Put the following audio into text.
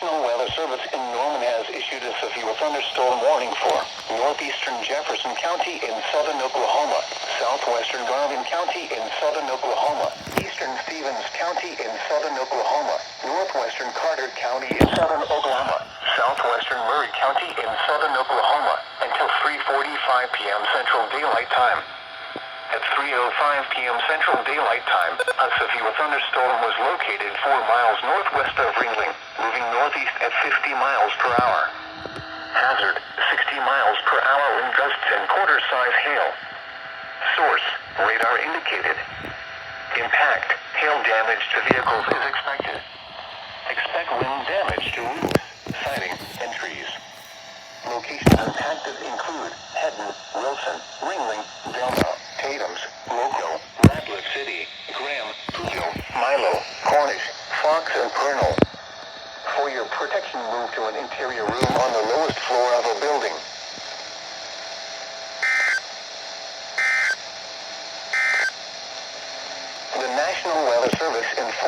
National Weather Service in Norman has issued a severe thunderstorm warning for northeastern Jefferson County in southern Oklahoma, southwestern Garvin County in southern Oklahoma, eastern Stevens County in southern Oklahoma, northwestern Carter County in southern Oklahoma, southwestern Murray County in southern Oklahoma until 3:45 p.m. Central Daylight Time. At 3:05 p.m. Central Daylight Time, a severe thunderstorm was located 4 miles northwest of Ringling, moving northeast at 50 miles per hour. Hazard, 60 miles per hour wind gusts and quarter-size hail. Source, radar indicated. Impact, hail damage to vehicles is expected. Expect wind damage to roofs, siding, and trees. Locations impacted include Hedden, Wilson, Ringling, Velma, Tatums, Loco, Radcliffe City, Graham, Puyo, Milo, Cornish, Fox, and Pernal. For your protection, move to an interior room on the lowest floor of a building. The National Weather Service informs